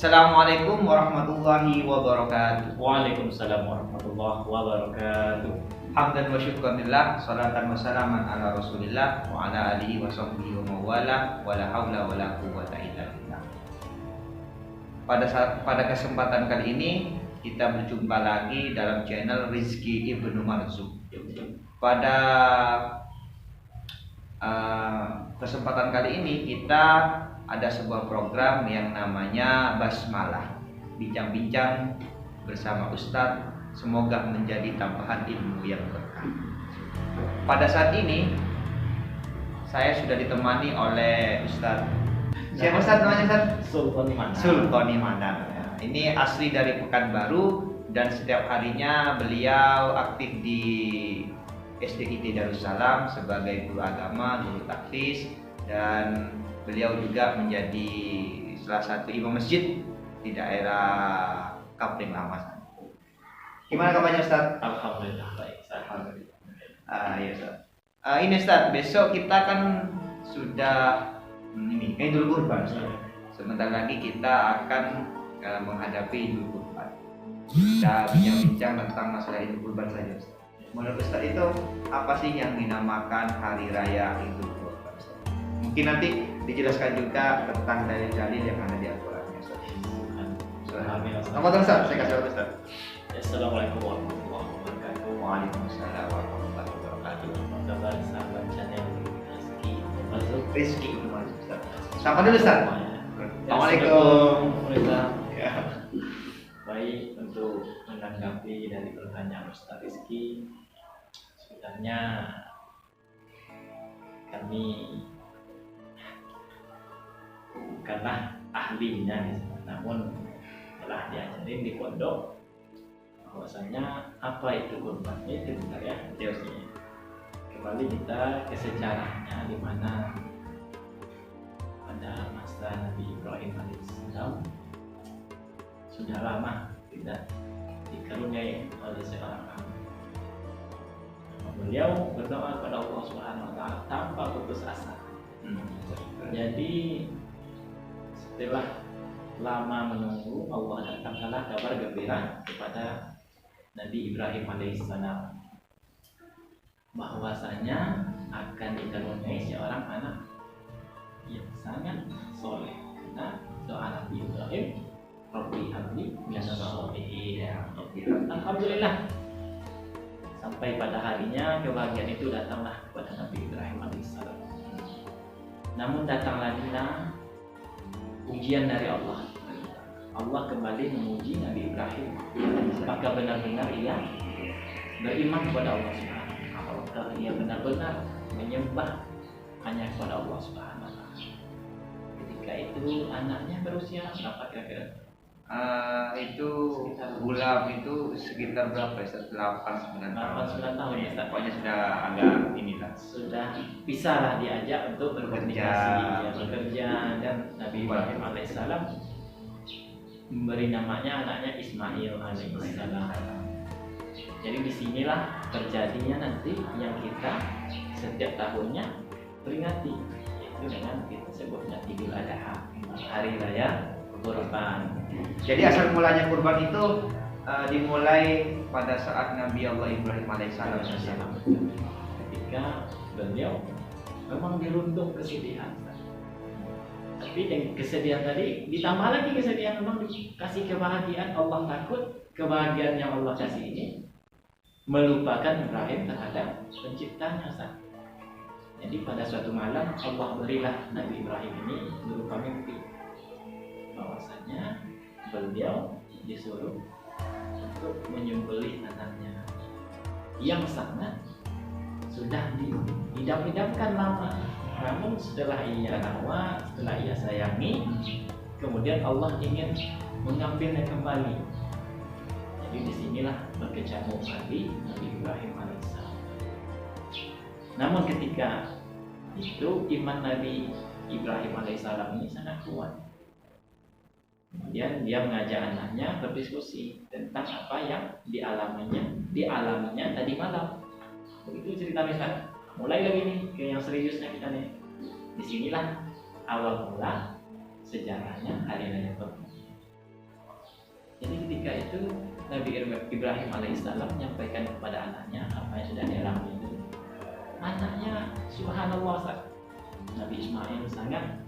Assalamualaikum warahmatullahi wabarakatuh. Waalaikumsalam warahmatullahi wabarakatuh. Hamdan wa syukranillah, salatan wa salaman ala rasulillah wa ala alihi wa sahbihi wa mawala wa la hawla wa la quwwata illa billah. Pada kesempatan kali ini kita berjumpa lagi dalam channel Rizky Ibnu Marzuq. Pada kesempatan kali ini kita ada sebuah program yang namanya Basmalah, bincang-bincang bersama Ustadz, semoga menjadi tambahan ilmu yang berkah. Pada saat ini saya sudah ditemani oleh Ustadz. Siapa Ustadz namanya Ustadz? Sulkoni Mandan. Ini asli dari Pekanbaru dan setiap harinya beliau aktif di SDIT Darussalam sebagai guru agama, guru tahfiz, dan beliau juga menjadi salah satu imam masjid di daerah Kapling Lama. Gimana kabarnya Ustaz? Alhamdulillah baik. Alhamdulillah. Ya Ustaz. Ini Ustaz, besok kita kan sudah Idul Kurban. Sebentar lagi kita akan menghadapi Idul Kurban. Kita bincang-bincang tentang masalah Idul Kurban saja Ustaz. Menurut Ustaz itu apa sih yang dinamakan hari raya Idul Kurban? Mungkin nanti dijelaskan juga tentang dalil-dalil yang ada di Al-Quran. Selamat Ustaz, saya kasih waktu Ustaz. Assalamualaikum warahmatullahi wabarakatuh. Waalaikumsalam warahmatullahi wabarakatuh. Apa kabar sahabat channel Rizky Ibnu Marzuq Ustaz. Sapa dulu Ustaz. Assalamualaikum. Ya. Baik, untuk menanggapi dari pertanyaan Ustaz Rizky, sebenarnya kami bukanlah ahlinya, namun telah diajarin di pondok bahwasanya apa itu kurban itu bentar ya. Kembali kita ke sejarahnya, di mana pada masa Nabi Ibrahim alaihissalam sudah lama tidak dikaruniai oleh seorang hamba. Beliau berdoa kepada Allah Subhanahu wa taala tanpa putus asa. Jadi setelah lama menunggu, Allah datangkanlah kabar gembira kepada Nabi Ibrahim alaihissalam bahwasanya akan dikaruniai seorang anak yang sangat soleh. Nah, doa Nabi Ibrahim, Rabbi habli minas sholihin. Alhamdulillah, sampai pada harinya kebahagiaan itu datanglah kepada Nabi Ibrahim alaihissalam. Namun datang lagi ujian dari Allah. Allah kembali menguji Nabi Ibrahim. Apakah benar-benar ia beriman kepada Allah Subhanahu wa taala? Apakah ia benar-benar menyembah hanya kepada Allah Subhanahu wa taala? Ketika itu anaknya berusia berapa kira-kira? Itu Gulam itu sekitar berapa ya? 8-9 tahun ya. Pokoknya sudah agak inilah. Sudah bisa lah diajak untuk berkomunikasi, bekerja, dan Nabi Ibrahim alaihissalam memberi namanya anaknya Ismail alaihissalam. Jadi disinilah terjadinya nanti yang kita setiap tahunnya peringati, yaitu dengan kita sebutnya Idul Adha, hari raya kurban. Jadi asal mulanya kurban itu dimulai pada saat Nabi Allah Ibrahim alaihissalam. Ketika beliau memang dirundung kesedihan, tapi dengan kesedihan tadi ditambah lagi kesedihan, memang dikasih kebahagiaan. Allah takut kebahagiaan yang Allah kasih ini melupakan Ibrahim terhadap penciptanya. Jadi pada suatu malam Allah berilah Nabi Ibrahim ini berupa mimpi bahwasanya beliau disuruh untuk menyembelih anaknya yang sangat sudah diidam-idamkan lama. Namun setelah ia rawat, setelah ia sayangi, kemudian Allah ingin mengambilnya kembali. Jadi disinilah berkecamuk hati Nabi Ibrahim alaihissalam. Namun ketika itu iman Nabi Ibrahim alaihissalam ini sangat kuat. Kemudian dia mengajak anaknya berdiskusi tentang apa yang dialaminya tadi malam. Begitu cerita Ustaz. Mulai lagi nih ke yang seriusnya kita nih. Disinilah awal mula sejarahnya hari raya kurban. Jadi ketika itu Nabi Ibrahim alaihissalam menyampaikan kepada anaknya apa yang sudah dialami itu. Anaknya subhanallah, Nabi Ismail sangat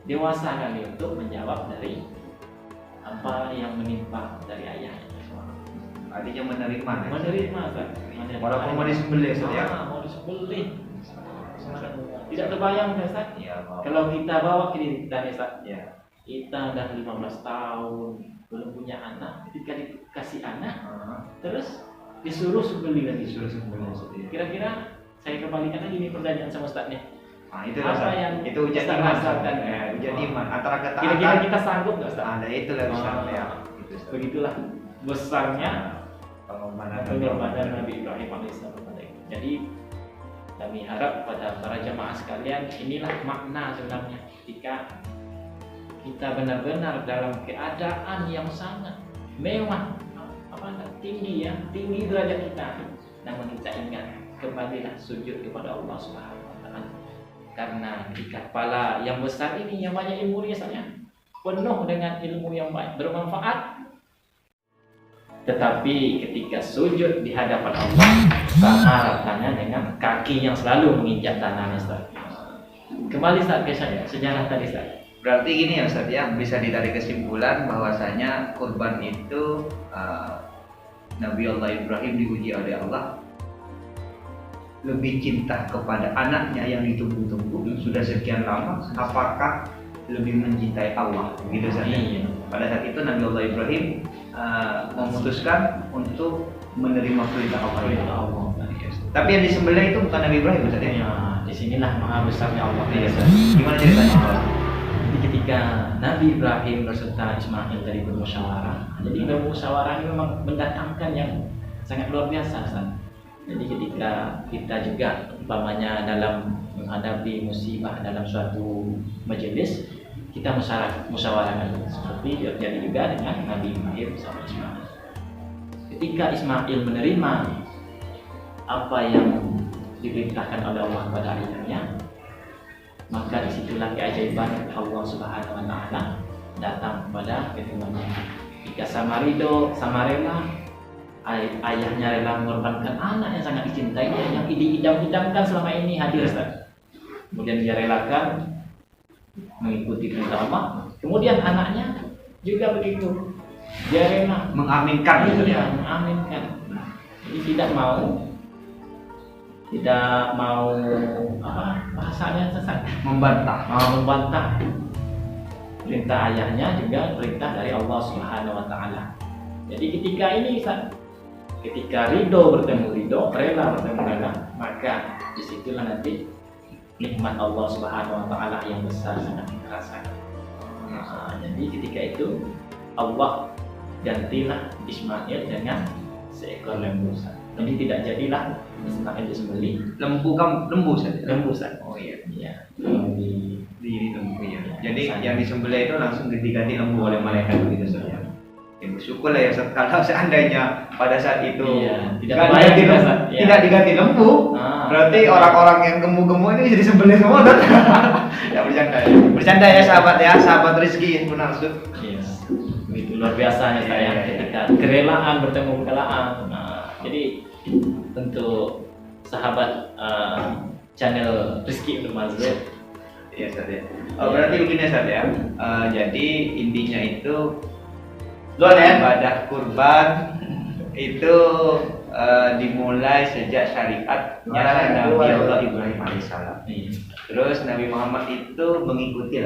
dewasa kali untuk menjawab dari apa yang menimpa dari ayahnya. Artinya menerima. Menerima, Walaupun mau disembelih, Ustaz ya. Mau disembelih. Tidak terbayang, Ustaz. Ya, Kalau kita bawa ke diri kita, Ustaz. ya. Kita udah 15 tahun belum punya anak, ketika dikasih anak, terus disuruh sembelih lagi. Disuruh sembelih, Ustaz ya. Kira-kira saya kembalikan lagi ini pertanyaan sama Ustaz nih. Nah, itu Apa Ustaz. yang Itu ujian Ustaz iman. rasakan? Ujian iman antara ketaatan. Kira-kira kita sanggup nggak, Ustaz? Ada itu lah Ustaz ya. Gitu, Ustaz. Begitulah besarnya pengorbanan Nabi. Nabi Ibrahim alaihissalam. Jadi kami harap pada para jamaah sekalian, inilah makna sebenarnya ketika kita benar-benar dalam keadaan yang sangat mewah, tinggi derajat kita, namun kita ingat kembalilah sujud kepada Allah Subhanahu wa taala. Karena ketika kepala yang besar ini yang banyak ilmu saya penuh dengan ilmu yang baik, bermanfaat, tetapi ketika sujud di hadapan Allah, harapannya dengan kaki yang selalu menginjak tanah, Ustaz. Kembali Ustaz ke sejarah tadi, Ustaz. Berarti gini ya Ustaz ya, bisa ditarik kesimpulan bahwasanya kurban itu Nabi Allah Ibrahim diuji oleh Allah lebih cinta kepada anaknya yang ditunggu-tunggu sudah sekian lama, apakah lebih mencintai Allah gitu saja. Iya. Pada saat itu Nabi Allah Ibrahim memutuskan untuk menerima perintah Allah. Tapi yang disembelih itu bukan Nabi Ibrahim Ustaz ya? Ya, disinilah maha besarnya Allah. Iya, Ustaz. Gimana ceritanya? Jadi ketika Nabi Ibrahim beserta Ismail tadi bermusyawarah, jadi bermusyawarah ini memang mendatangkan yang sangat luar biasa, Ustaz. Jadi ketika kita juga umpamanya dalam menghadapi musibah dalam suatu majelis, kita musyawarahkan seperti terjadi juga dengan Nabi Ibrahim sama Ismail. Ketika Ismail menerima apa yang diperintahkan oleh Allah kepada ayahnya, maka disitulah keajaiban Allah Subhanahu wa taala datang kepada keturunannya. Ketika sama ridho, sama rela, ayahnya rela mengorbankan anak yang sangat dicintainya, yang diidam-idamkan selama ini hadir, Ustaz. Kemudian dia relakan mengikuti perintah Allah. Kemudian anaknya juga begitu, dia rela Mengaminkan gitu ya. mengaminkan. Jadi tidak mau apa bahasanya sesat, Membantah. membantah perintah ayahnya juga perintah dari Allah Subhanahu wa taala. Jadi ketika ini ketika ridho bertemu ridho, rela bertemu rela, maka disitulah nanti nikmat Allah Subhanahu wa taala yang besar sangat kita rasakan. Jadi ketika itu Allah gantilah Ismail dengan seekor lembu. Jadi tidak jadilah Ismail disembelih. Lembu saja. Lembu Ustaz. Oh iya. Iya. Di lembu ya. Jadi yang disembelih itu langsung diganti lembu oleh malaikat begitu saja. Ya bersyukur lah ya Ustaz, kalau seandainya pada saat itu tidak diganti lembu, berarti orang-orang yang gemuk-gemuk ini jadi disembelih semua Ustaz. Ya bercanda ya sahabat Rizki benar Ustaz. Iya. Begitu luar biasanya saya ketika kerelaan bertemu kerelaan. Jadi untuk sahabat channel Rizki untuk Mazlum. Iya Ustaz ya. Berarti begini Ustaz ya. Jadi intinya itu ibadah kurban itu dimulai sejak syariatnya Nabi Allah Ibrahim alaihissalam. Terus Nabi Muhammad itu mengikuti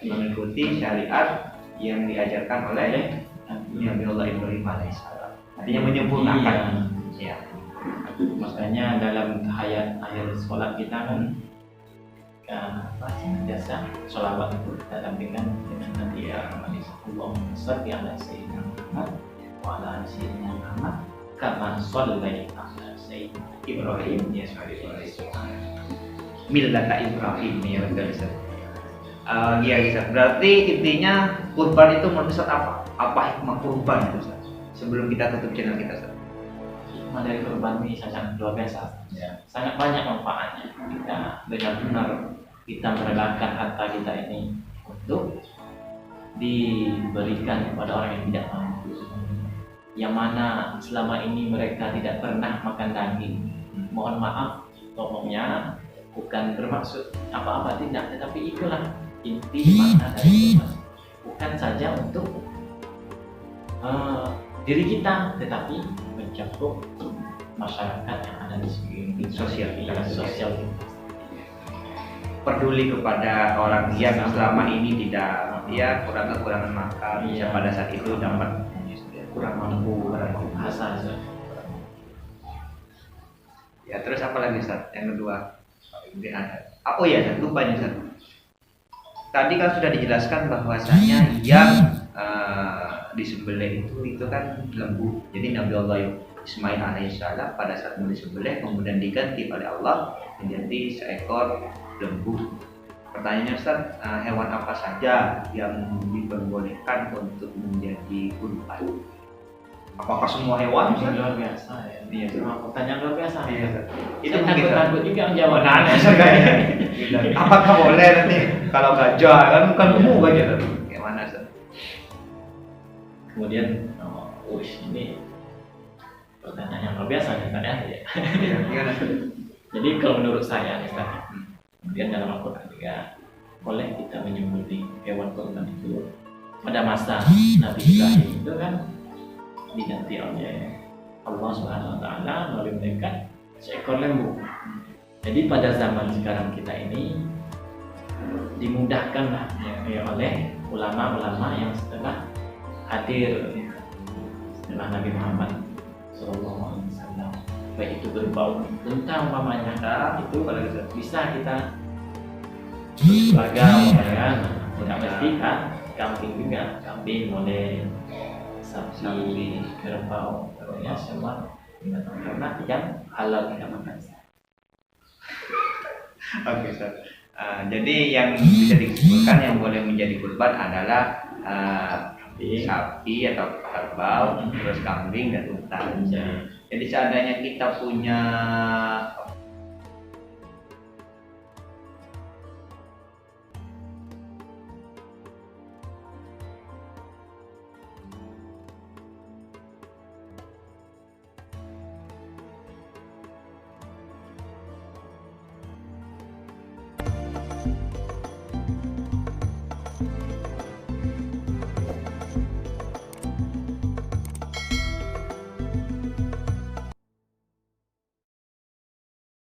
mengikuti syariat yang diajarkan oleh Nabi Allah Ibrahim alaihissalam. Artinya menyempurnakan. Iya. Makanya dalam akhir sholat kita kan biasa sholawat itu kita dampingkan dengan Nabi Allahumma sholli ala sayyidina Muhammad wa ala sayyidina Muhammad kama shallaita ala sayyidina Ibrahim ya Millata Ibrahim ya betul Ustaz. Iya Ustaz. Berarti intinya kurban itu menurut Ustaz apa? Apa hikmah kurban itu Ustaz? Sebelum kita tutup channel kita Ustaz. Hikmah dari kurban ini sangat luar biasa. Ya. Sangat banyak manfaatnya. Kita benar-benar kita merelakan harta kita ini untuk diberikan kepada orang yang tidak mampu, yang mana selama ini mereka tidak pernah makan daging. Mohon maaf, ngomongnya bukan bermaksud apa-apa, tidak, tetapi itulah inti makna dari kurban. Bukan saja untuk diri kita, tetapi mencakup masyarakat yang ada di sekeliling sosial. Peduli kepada orang yang selama ini tidak kekurangan makan, bisa pada saat itu dapat kurang mampu, bahasa. Ya, terus apa lagi Ustaz? Yang kedua, oh ya, Ustaz, lupa nih Ustaz. Tadi kan sudah dijelaskan bahwasanya yang disembelih itu kan lembu. Jadi Nabi Allah Ismail alaihissalam pada saat mau disembelih kemudian diganti oleh Allah menjadi seekor lembu. Pertanyaannya Ustaz, hewan apa saja yang diperbolehkan untuk menjadi kurban? Apakah semua hewan? Ini luar biasa ya. Iya, Pertanyaan luar biasa. Iya. Itu takut-takut juga menjawab. Aneh sekali. Apakah boleh nanti kalau gajah kan bukan lembu gajah tuh? Gimana Ustaz? Kemudian, ini pertanyaan yang luar biasa ya. Iya, gimana? Jadi kalau menurut saya, Ustaz, kemudian dalam Al-Quran juga boleh kita menyembelih hewan kurban itu pada masa Nabi Ibrahim itu kan diganti oleh Allah Subhanahu Wa Taala melalui mereka seekor lembu. Jadi pada zaman sekarang kita ini dimudahkanlah oleh ulama-ulama yang setelah hadir setelah Nabi Muhammad SAW, baik itu berbau tentang umpamanya itu kalau bisa kita keluarga kan, tidak mesti kan kambing juga, kambing boleh, sapi, kerbau, ya semua binatang ternak yang halal kita makan. Oke, Ustaz. Jadi yang bisa disimpulkan yang boleh menjadi kurban adalah sapi atau kerbau, terus kambing dan unta. Jadi seandainya kita punya